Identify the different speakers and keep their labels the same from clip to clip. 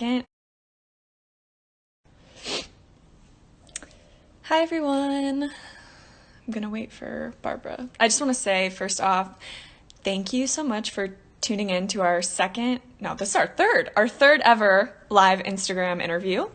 Speaker 1: Hi everyone. I'm gonna wait for Barbara. I just want to say, first off, thank you so much for tuning in to our this is our third ever live Instagram interview.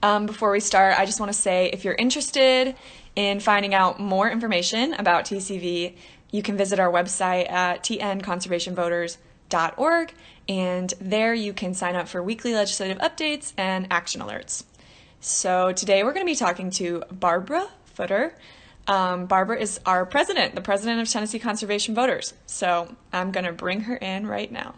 Speaker 1: Before we start, I just want to say if you're interested in finding out more information about TCV, you can visit our website at tnconservationvoters.org, and there you can sign up for weekly legislative updates and action alerts. So today we're going to be talking to Barbara Futter. Barbara is our president, the president of Tennessee Conservation Voters. So I'm going to bring her in right now.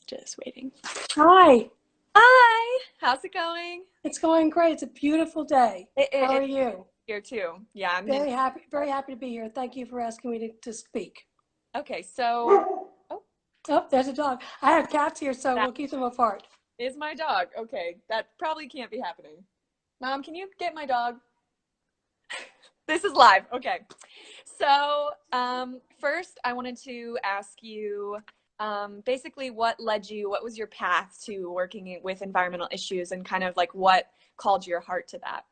Speaker 1: Just waiting.
Speaker 2: Hi.
Speaker 1: Hi, how's it going?
Speaker 2: It's going great. It's a beautiful day. How are you?
Speaker 1: Here too. Yeah, I'm
Speaker 2: Very happy to be here. Thank you for asking me to speak.
Speaker 1: Okay, so
Speaker 2: Oh, there's a dog. I have cats here, so
Speaker 1: that
Speaker 2: we'll keep them apart.
Speaker 1: is my dog. Okay, that probably can't be happening. Mom, can you get my dog? This is live. Okay. So, first, I wanted to ask you basically what was your path to working with environmental issues and kind of like what called your heart to that?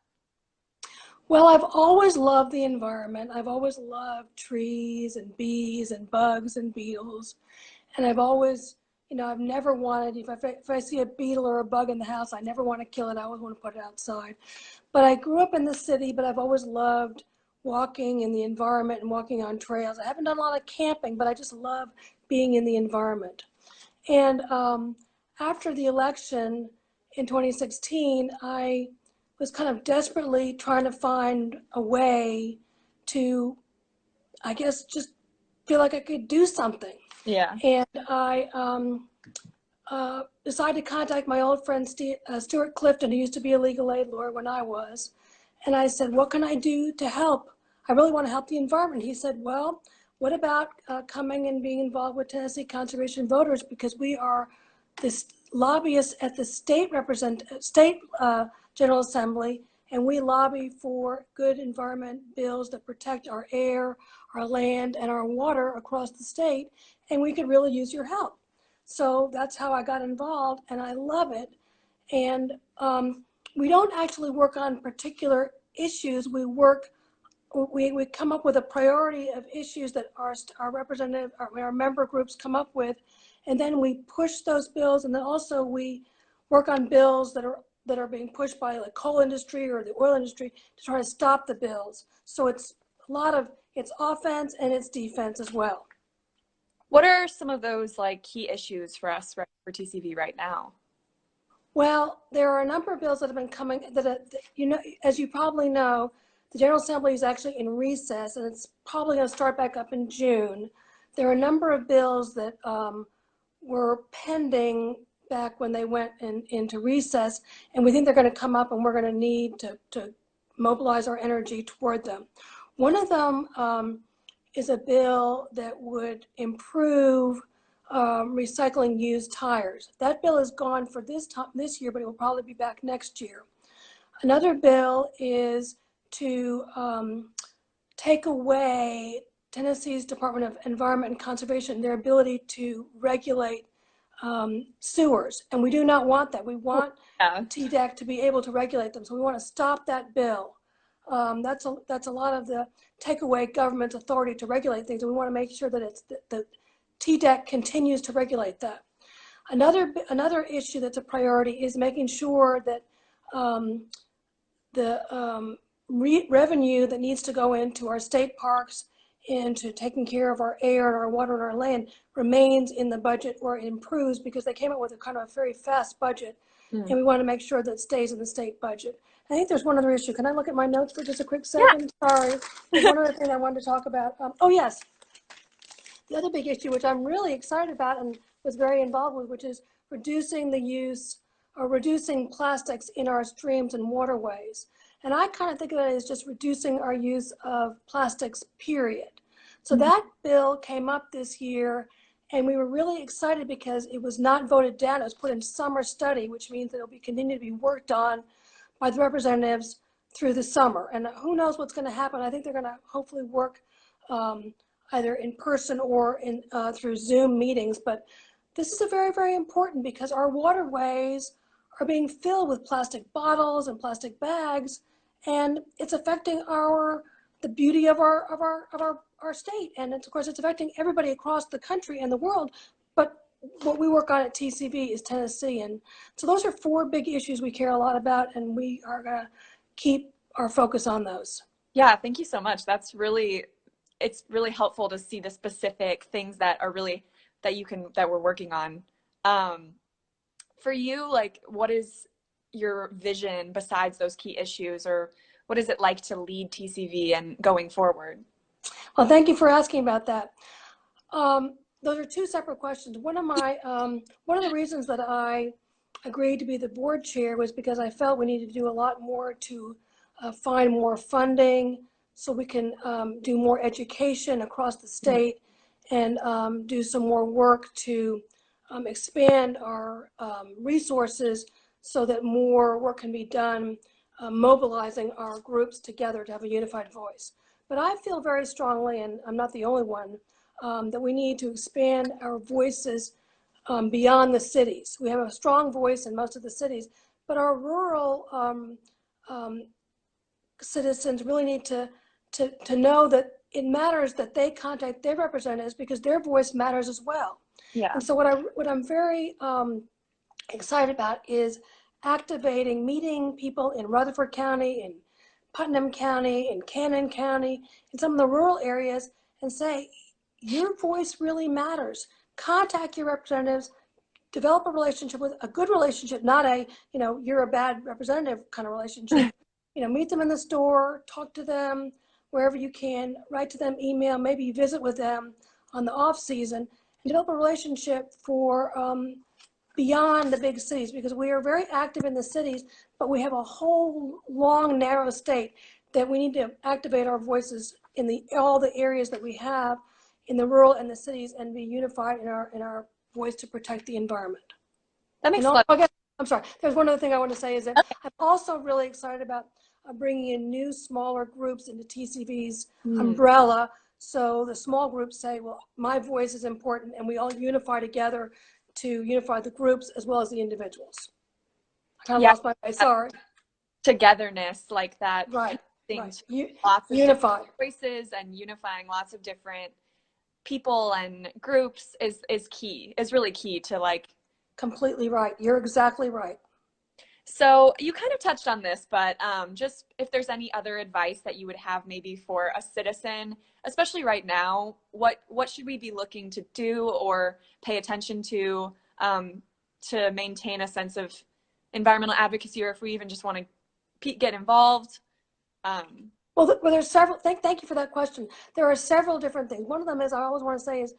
Speaker 2: Well, I've always loved the environment. I've always loved trees and bees and bugs and beetles. And I've always, I've never wanted, if I see a beetle or a bug in the house, I never want to kill it. I always want to put it outside. But I grew up in the city, but I've always loved walking in the environment and walking on trails. I haven't done a lot of camping, but I just love being in the environment. And after the election in 2016, I was kind of desperately trying to find a way to, I guess, just feel like I could do something.
Speaker 1: Yeah.
Speaker 2: And I decided to contact my old friend Stuart Clifton, who used to be a legal aid lawyer when I was. And I said, what can I do to help? I really want to help the environment. He said, well, what about coming and being involved with Tennessee Conservation Voters, because we are this lobbyists at the state General Assembly, and we lobby for good environment bills that protect our air, our land, and our water across the state, and we could really use your help. So that's how I got involved, and I love it. And we don't actually work on particular issues. We come up with a priority of issues that our representative, our member groups come up with, and then we push those bills, and then also we work on bills that are being pushed by the coal industry or the oil industry to try to stop the bills. So it's it's offense and it's defense as well.
Speaker 1: What are some of those like key issues for us for TCV right now?
Speaker 2: Well, there are a number of bills that have been coming as you probably know, the General Assembly is actually in recess, and it's probably going to start back up in June. There are a number of bills that were pending back when they went into recess, and we think they're going to come up, and we're going to need to mobilize our energy toward them. One of them is a bill that would improve recycling used tires. That bill is gone for this year, but it will probably be back next year. Another bill is to take away Tennessee's Department of Environment and Conservation their ability to regulate sewers, and we do not want that. We want TDEC to be able to regulate them, so we want to stop that bill. That's a lot of the take away government's authority to regulate things, and we want to make sure that the TDEC continues to regulate that. Another issue that's a priority is making sure that the revenue that needs to go into our state parks, into taking care of our air and our water and our land, remains in the budget or improves, because they came up with a kind of a very fast budget, and we want to make sure that it stays in the state budget. I think there's one other issue. Can I look at my notes for just a quick second? Yeah. Sorry. There's one other thing I wanted to talk about. Oh, yes. The other big issue, which I'm really excited about and was very involved with, which is reducing the use or reducing plastics in our streams and waterways. And I kind of think of it as just reducing our use of plastics, period. So that bill came up this year, and we were really excited because it was not voted down. It was put in summer study, which means that it'll be continue to be worked on by the representatives through the summer. And who knows what's going to happen. I think they're going to hopefully work either in person or through Zoom meetings. But this is a very, very important because our waterways are being filled with plastic bottles and plastic bags, and it's affecting the beauty of our state. And of course, it's affecting everybody across the country and the world. But what we work on at TCV is Tennessee. And so those are four big issues we care a lot about, and we are going to keep our focus on those.
Speaker 1: Yeah, thank you so much. It's really helpful to see the specific things that are really that we're working on. Um, for you, like, what is your vision besides those key issues, or what is it like to lead TCV and going forward?
Speaker 2: Well, thank you for asking about that. Those are two separate questions. One of the reasons that I agreed to be the board chair was because I felt we needed to do a lot more to find more funding so we can do more education across the state and do some more work to expand our resources so that more work can be done mobilizing our groups together to have a unified voice. But I feel very strongly, and I'm not the only one, that we need to expand our voices beyond the cities. We have a strong voice in most of the cities, but our rural citizens really need to know that it matters that they contact their representatives because their voice matters as well.
Speaker 1: Yeah.
Speaker 2: And so what I'm very excited about is meeting people in Rutherford County, in Putnam County, in Cannon County, in some of the rural areas, and say, your voice really matters. Contact your representatives, develop a good relationship, not a, you're a bad representative kind of relationship. Meet them in the store, talk to them wherever you can, write to them, email, maybe visit with them on the off season, and develop a relationship for beyond the big cities, because we are very active in the cities, but we have a whole long, narrow state that we need to activate our voices in all the areas that we have in the rural and the cities, and be unified in our voice to protect the environment.
Speaker 1: That makes sense.
Speaker 2: I'm sorry. There's one other thing I want to say is that I'm also really excited about bringing in new, smaller groups into TCV's umbrella. So the small groups say, well, my voice is important, and we all unify together to unify the groups as well as the individuals. I kind of lost my way, sorry.
Speaker 1: Togetherness like that.
Speaker 2: Right.
Speaker 1: Lots of
Speaker 2: unify
Speaker 1: voices and unifying lots of different people and groups is really key to like.
Speaker 2: Completely right. You're exactly right.
Speaker 1: So you kind of touched on this, but just if there's any other advice that you would have maybe for a citizen, especially right now, what should we be looking to do or pay attention to maintain a sense of environmental advocacy, or if we even just want to get involved?
Speaker 2: Well, there's several. Thank you for that question. There are several different things. One of them is, I always want to say, is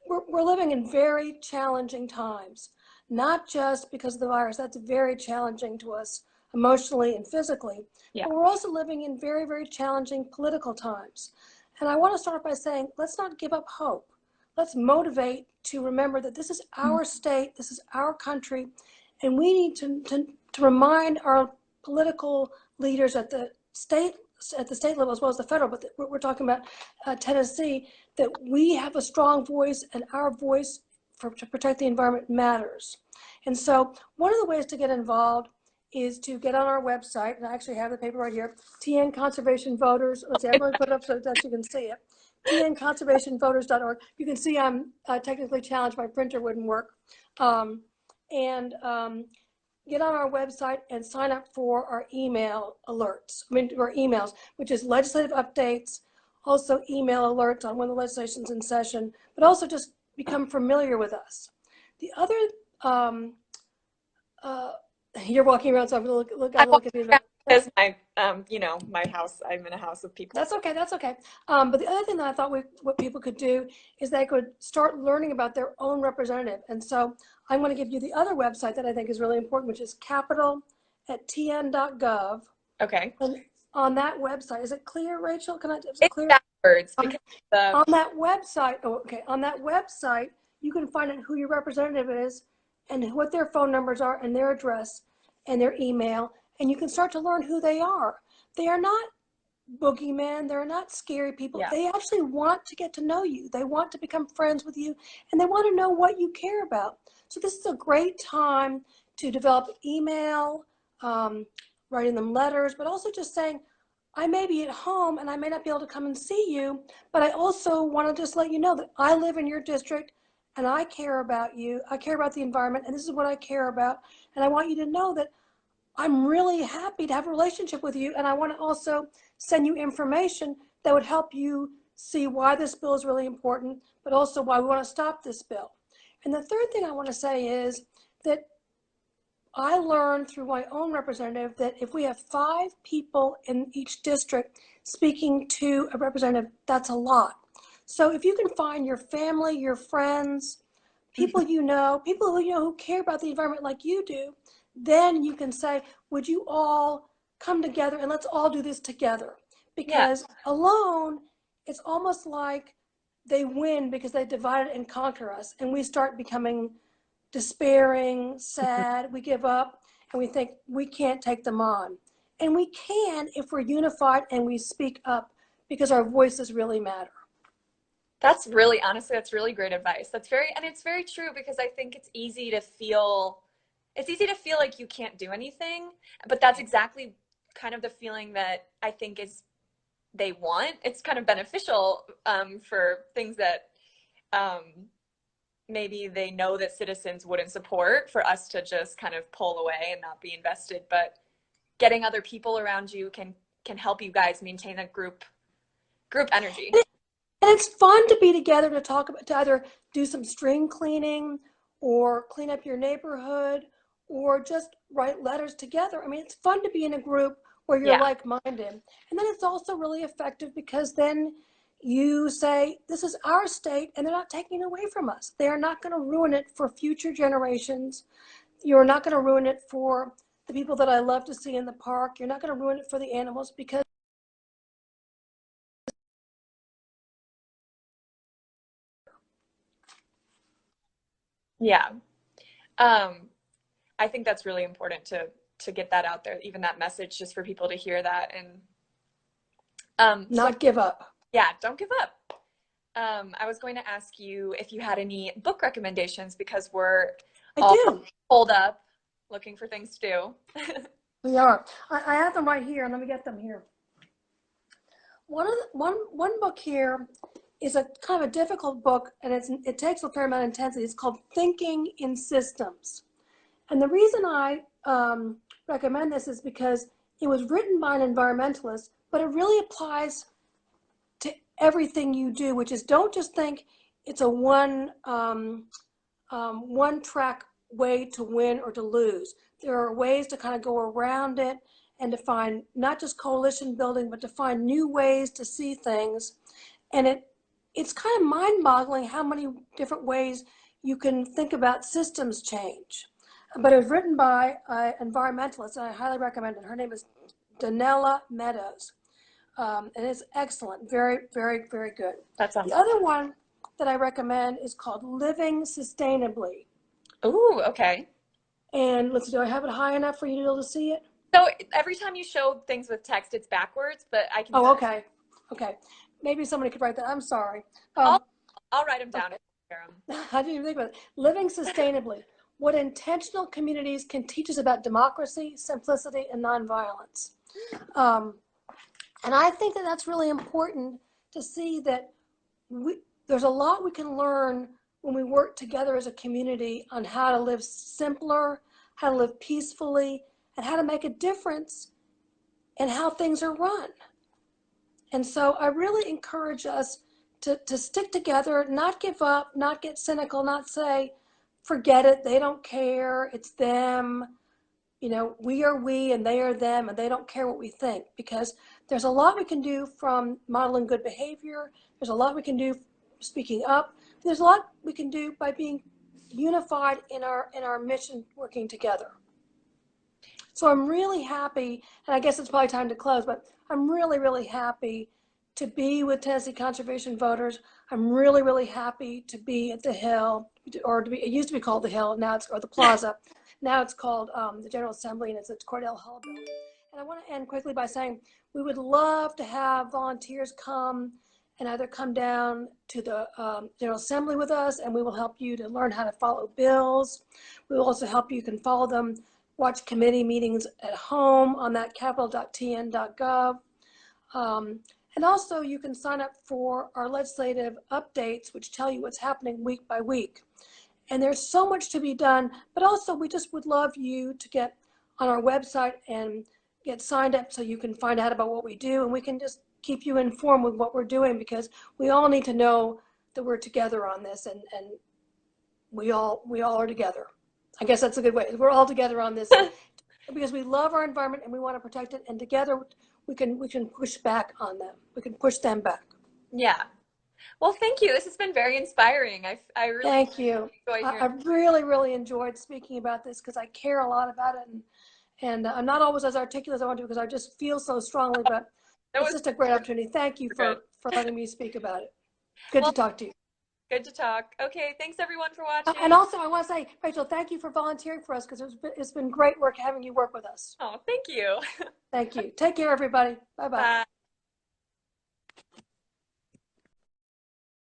Speaker 2: we're living in very challenging times, not just because of the virus. That's very challenging to us emotionally and physically.
Speaker 1: Yeah.
Speaker 2: But we're also living in very, very challenging political times. And I want to start by saying, let's not give up hope. Let's motivate to remember that this is our state, this is our country, and we need to remind our political leaders at the state level as well as the federal, but we're talking about Tennessee, that we have a strong voice, and our voice to protect the environment matters. And so one of the ways to get involved is to get on our website, and I actually have the paper right here, TN Conservation Voters. Let's see, I'm going to put it up so that you can see it. TNConservationVoters.org. You can see I'm technically challenged. My printer wouldn't work. Get on our website and sign up for our email alerts, or emails, which is legislative updates, also email alerts on when the legislation's in session, but also just become familiar with us. The other, you're walking around, so I'm going to look at you.
Speaker 1: Because my house, I'm in a house of people.
Speaker 2: That's okay. But the other thing that I thought what people could do is they could start learning about their own representative. And so I'm going to give you the other website that I think is really important, which is capital@tn.gov.
Speaker 1: Okay.
Speaker 2: And on that website, is it clear, Rachel?
Speaker 1: It's clear? Backwards.
Speaker 2: On that website, on that website, you can find out who your representative is and what their phone numbers are and their address and their email. And you can start to learn who they are. They are not boogeymen. They're not scary people.
Speaker 1: Yeah.
Speaker 2: They actually want to get to know you. They want to become friends with you, and they want to know what you care about. So this is a great time to develop email, um, writing them letters, but also just saying, I may be at home and I may not be able to come and see you, but I also want to just let you know that I live in your district and I care about you. I care about the environment, and this is what I care about. And I want you to know that I'm really happy to have a relationship with you, and I want to also send you information that would help you see why this bill is really important, but also why we want to stop this bill. And the third thing I want to say is that I learned through my own representative that if we have 5 people in each district speaking to a representative, that's a lot. So if you can find your family, your friends, people who you know who care about the environment like you do, then you can say, would you all come together and let's all do this together?
Speaker 1: Yeah.
Speaker 2: Because alone, it's almost like they win because they divide and conquer us, and we start becoming despairing, sad, we give up, and we think we can't take them on. And we can if we're unified and we speak up, because our voices really matter.
Speaker 1: That's really, honestly, that's really great advice. And it's very true because I think it's easy to feel like you can't do anything, but that's exactly kind of the feeling that I think is they want. It's kind of beneficial for things that um, maybe they know that citizens wouldn't support for us to just kind of pull away and not be invested. But getting other people around you can help you guys maintain a group energy.
Speaker 2: And it's fun to be together to talk about, to either do some stream cleaning or clean up your neighborhood or just write letters together. I mean, it's fun to be in a group where you're
Speaker 1: Yeah.
Speaker 2: like-minded. And then it's also really effective because then you say, this is our state and they're not taking it away from us. They are not going to ruin it for future generations. You're not going to ruin it for the people that I love to see in the park. You're not going to ruin it for the animals, because
Speaker 1: Yeah. Um, I think that's really important to get that out there, even that message, just for people to hear that. And so
Speaker 2: not give up.
Speaker 1: yeah, don't give up. I was going to ask you if you had any book recommendations because we're
Speaker 2: I
Speaker 1: all
Speaker 2: do.
Speaker 1: pulled up looking for things to do.
Speaker 2: We are. I have them right here. Let me get them here. One book here is a kind of a difficult book, and it takes a fair amount of intensity. It's called Thinking in Systems. And the reason I recommend this is because it was written by an environmentalist, but it really applies to everything you do, which is, don't just think it's a one track way to win or to lose. There are ways to kind of go around it and to find not just coalition building, but to find new ways to see things. And it's kind of mind-boggling how many different ways you can think about systems change. But it was written by an environmentalist, and I highly recommend it. Her name is Donella Meadows. And it's excellent. Very, very, very good.
Speaker 1: That
Speaker 2: The
Speaker 1: sounds awesome.
Speaker 2: other one that I recommend is called Living Sustainably.
Speaker 1: Ooh, okay.
Speaker 2: And let's see, do I have it high enough for you to be able to see it?
Speaker 1: So every time you show things with text, it's backwards, but I can.
Speaker 2: Oh, okay. Okay. Maybe somebody could write that. I'm sorry.
Speaker 1: I'll
Speaker 2: Um,
Speaker 1: I'll write them down and share them.
Speaker 2: I didn't even think about it. Living Sustainably. What intentional communities can teach us about democracy, simplicity, and nonviolence. Um, and I think that that's really important to see that there's a lot we can learn when we work together as a community on how to live simpler, how to live peacefully, and how to make a difference in how things are run. And so I really encourage us to stick together, not give up, not get cynical, not say, forget it, they don't care, it's them. You know, we are we and they are them, and they don't care what we think, because there's a lot we can do from modeling good behavior. There's a lot we can do speaking up. There's a lot we can do by being unified in our mission, working together. So I'm really happy, and I guess it's probably time to close, but I'm really, really happy to be with Tennessee Conservation Voters. I'm really, really happy to be at the Hill, or to be, it used to be called the Hill, now it's, or the Plaza. Now it's called the General Assembly, and it's at Cordell Hall building. And I want to end quickly by saying we would love to have volunteers come and either come down to the General Assembly with us, and we will help you to learn how to follow bills. We will also help you can follow them, watch committee meetings at home on that capitol.tn.gov. And also you can sign up for our legislative updates, which tell you what's happening week by week. And there's so much to be done, but also we just would love you to get on our website and get signed up so you can find out about what we do, and we can just keep you informed with what we're doing, because we all need to know that we're together on this, and we all are together. I guess that's a good way. We're all together on this because we love our environment and we want to protect it, and together we can push back on them. We can push them back.
Speaker 1: Yeah. Well, thank you. This has been very inspiring. I really
Speaker 2: Thank you.
Speaker 1: enjoyed
Speaker 2: I
Speaker 1: hearing.
Speaker 2: really enjoyed speaking about this because I care a lot about it, and I'm not always as articulate as I want to because I just feel so strongly, but
Speaker 1: That
Speaker 2: it's
Speaker 1: was
Speaker 2: just a great opportunity. Thank you
Speaker 1: good.
Speaker 2: for letting me speak about it. Good to
Speaker 1: Well,
Speaker 2: talk to you.
Speaker 1: good to talk. Okay, thanks everyone for watching.
Speaker 2: And also I want to say, Rachel, thank you for volunteering for us, because it's been great work having you work with us.
Speaker 1: Oh, thank you.
Speaker 2: Thank you. Take care, everybody. Bye-bye.
Speaker 1: Bye.